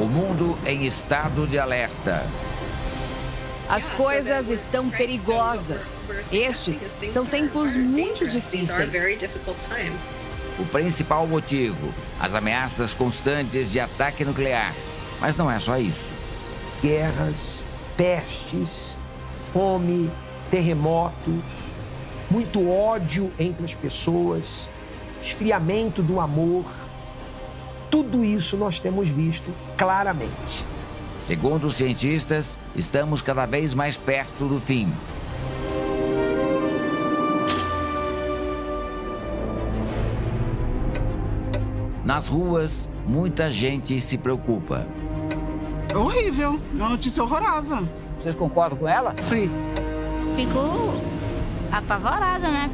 mundo em estado de alerta. As coisas estão perigosas. Estes são tempos muito difíceis. O principal motivo, as ameaças constantes de ataque nuclear. Mas não é só isso. Guerras, pestes, fome, terremotos, muito ódio entre as pessoas, esfriamento do amor. Tudo isso nós temos visto claramente. Segundo os cientistas, estamos cada vez mais perto do fim. Nas ruas, muita gente se preocupa. É horrível, é uma notícia horrorosa. Vocês concordam com ela? Sim. Fico apavorada, né?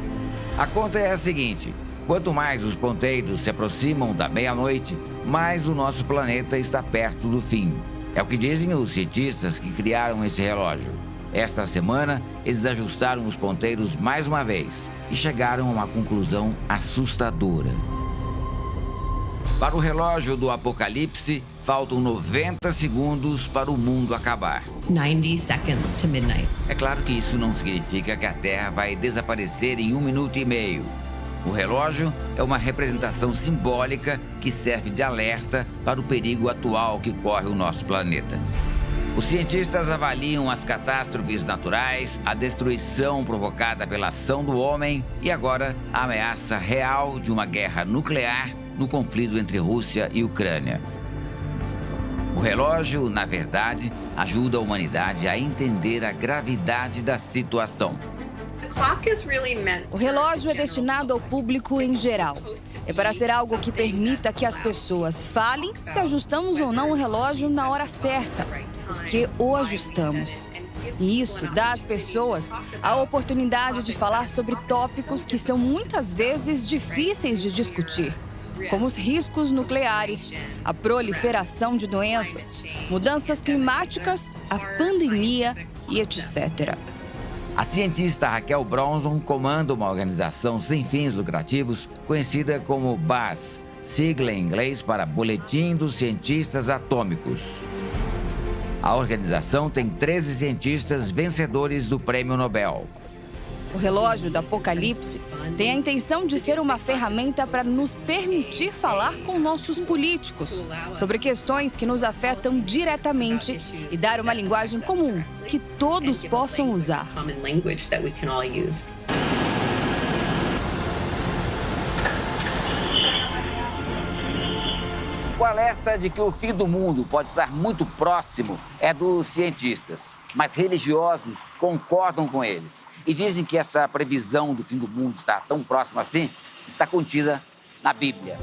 A conta é a seguinte: quanto mais os ponteiros se aproximam da meia-noite, mais o nosso planeta está perto do fim. É o que dizem os cientistas que criaram esse relógio. Esta semana, eles ajustaram os ponteiros mais uma vez e chegaram a uma conclusão assustadora. Para o relógio do apocalipse, faltam 90 segundos para o mundo acabar. 90 seconds to midnight. É claro que isso não significa que a Terra vai desaparecer em 1 minuto e meio. O relógio é uma representação simbólica que serve de alerta para o perigo atual que corre o nosso planeta. Os cientistas avaliam as catástrofes naturais, a destruição provocada pela ação do homem e agora a ameaça real de uma guerra nuclear no conflito entre Rússia e Ucrânia. O relógio, na verdade, ajuda a humanidade a entender a gravidade da situação. O relógio é destinado ao público em geral. É para ser algo que permita que as pessoas falem se ajustamos ou não o relógio na hora certa, porque o ajustamos. E isso dá às pessoas a oportunidade de falar sobre tópicos que são muitas vezes difíceis de discutir, como os riscos nucleares, a proliferação de doenças, mudanças climáticas, a pandemia e etc. A cientista Raquel Bronson comanda uma organização sem fins lucrativos conhecida como BAS, sigla em inglês para Boletim dos Cientistas Atômicos. A organização tem 13 cientistas vencedores do Prêmio Nobel. O relógio do Apocalipse tem a intenção de ser uma ferramenta para nos permitir falar com nossos políticos sobre questões que nos afetam diretamente e dar uma linguagem comum que todos possam usar. O alerta de que o fim do mundo pode estar muito próximo é dos cientistas, mas religiosos concordam com eles e dizem que essa previsão do fim do mundo estar tão próximo assim está contida na Bíblia.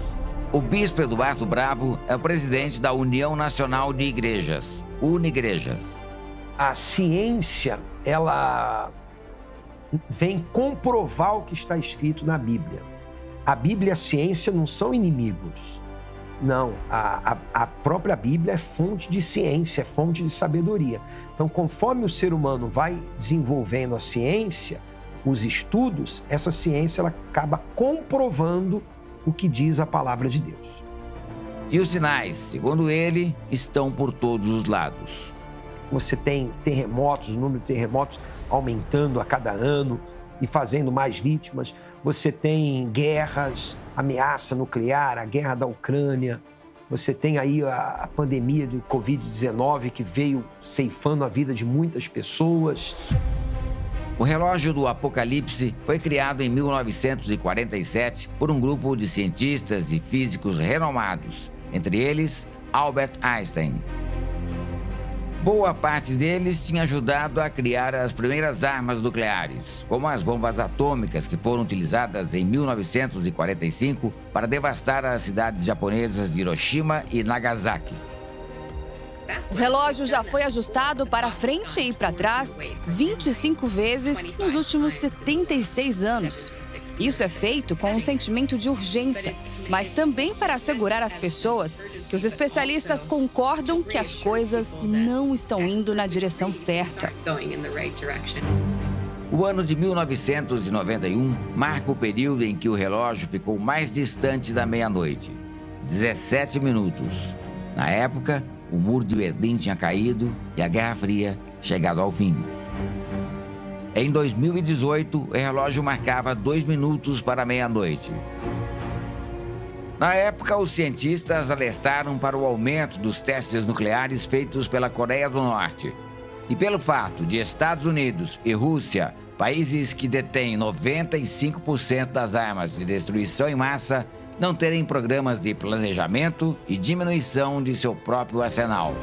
O bispo Eduardo Bravo é o presidente da União Nacional de Igrejas, Unigrejas. A ciência, ela vem comprovar o que está escrito na Bíblia. A Bíblia e a ciência não são inimigos. Não, a própria Bíblia é fonte de ciência, é fonte de sabedoria. Então, conforme o ser humano vai desenvolvendo a ciência, os estudos, essa ciência ela acaba comprovando o que diz a palavra de Deus. E os sinais, segundo ele, estão por todos os lados. Você tem terremotos, o número de terremotos aumentando a cada ano e fazendo mais vítimas. Você tem guerras, ameaça nuclear, a guerra da Ucrânia. Você tem aí a pandemia do Covid-19 que veio ceifando a vida de muitas pessoas. O relógio do Apocalipse foi criado em 1947 por um grupo de cientistas e físicos renomados, entre eles Albert Einstein. Boa parte deles tinha ajudado a criar as primeiras armas nucleares, como as bombas atômicas que foram utilizadas em 1945 para devastar as cidades japonesas de Hiroshima e Nagasaki. O relógio já foi ajustado para frente e para trás 25 vezes nos últimos 76 anos. Isso é feito com um sentimento de urgência, mas também para assegurar às pessoas que os especialistas concordam que as coisas não estão indo na direção certa. O ano de 1991 marca o período em que o relógio ficou mais distante da meia-noite, 17 minutos. Na época, o muro de Berlim tinha caído e a Guerra Fria chegado ao fim. Em 2018, o relógio marcava 2 minutos para meia-noite. Na época, os cientistas alertaram para o aumento dos testes nucleares feitos pela Coreia do Norte. E pelo fato de Estados Unidos e Rússia, países que detêm 95% das armas de destruição em massa, não terem programas de planejamento e diminuição de seu próprio arsenal.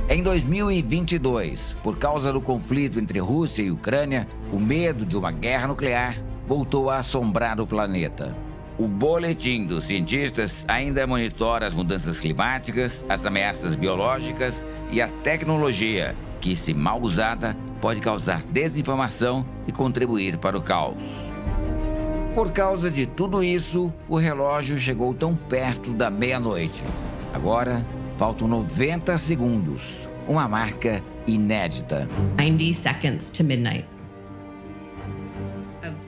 Em 2022, por causa do conflito entre Rússia e Ucrânia, o medo de uma guerra nuclear voltou a assombrar o planeta. O boletim dos cientistas ainda monitora as mudanças climáticas, as ameaças biológicas e a tecnologia, que, se mal usada, pode causar desinformação e contribuir para o caos. Por causa de tudo isso, o relógio chegou tão perto da meia-noite. Agora, faltam 90 segundos, uma marca inédita. 90 seconds to midnight.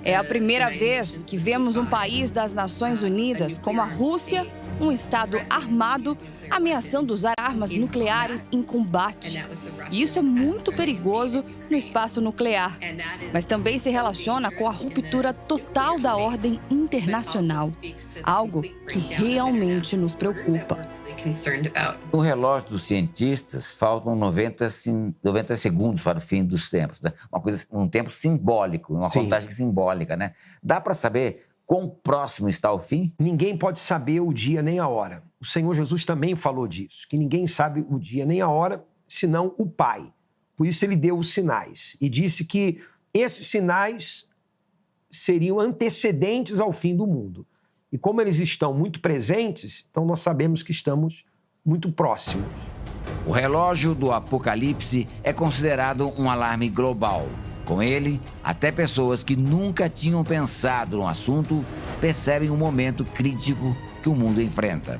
É a primeira vez que vemos um país das Nações Unidas, como a Rússia, um estado armado, ameaçando usar armas nucleares em combate. E isso é muito perigoso no espaço nuclear, mas também se relaciona com a ruptura total da ordem internacional, algo que realmente nos preocupa. No relógio dos cientistas, faltam 90 segundos para o fim dos tempos, né? Um tempo simbólico, uma contagem simbólica, né? Dá para saber quão próximo está o fim? Ninguém pode saber o dia nem a hora. O Senhor Jesus também falou disso, que ninguém sabe o dia nem a hora, senão o Pai. Por isso ele deu os sinais e disse que esses sinais seriam antecedentes ao fim do mundo. E como eles estão muito presentes, então nós sabemos que estamos muito próximos. O relógio do Apocalipse é considerado um alarme global. Com ele, até pessoas que nunca tinham pensado no assunto percebem o momento crítico que o mundo enfrenta.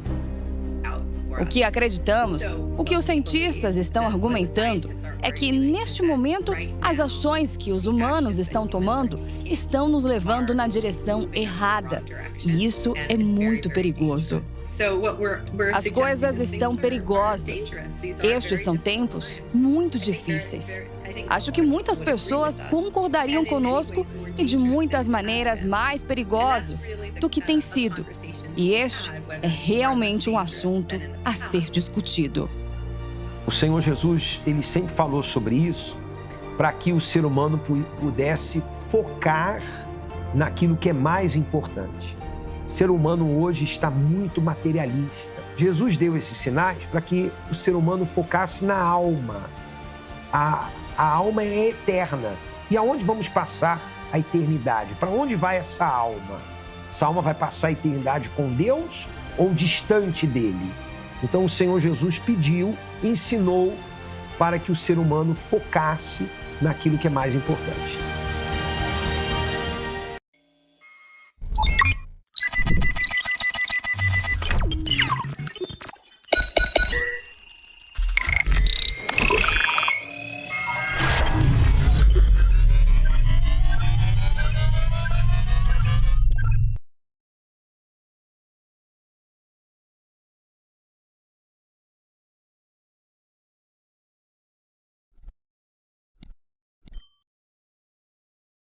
O que acreditamos, o que os cientistas estão argumentando, é que, neste momento, as ações que os humanos estão tomando estão nos levando na direção errada. E isso é muito perigoso. As coisas estão perigosas. Estes são tempos muito difíceis. Acho que muitas pessoas concordariam conosco e de muitas maneiras mais perigosas do que tem sido. E este é realmente um assunto a ser discutido. O Senhor Jesus, ele sempre falou sobre isso para que o ser humano pudesse focar naquilo que é mais importante. O ser humano hoje está muito materialista. Jesus deu esses sinais para que o ser humano focasse na alma. A alma é eterna. E aonde vamos passar a eternidade? Para onde vai essa alma? Essa alma vai passar a eternidade com Deus ou distante dele? Então o Senhor Jesus pediu, ensinou para que o ser humano focasse naquilo que é mais importante.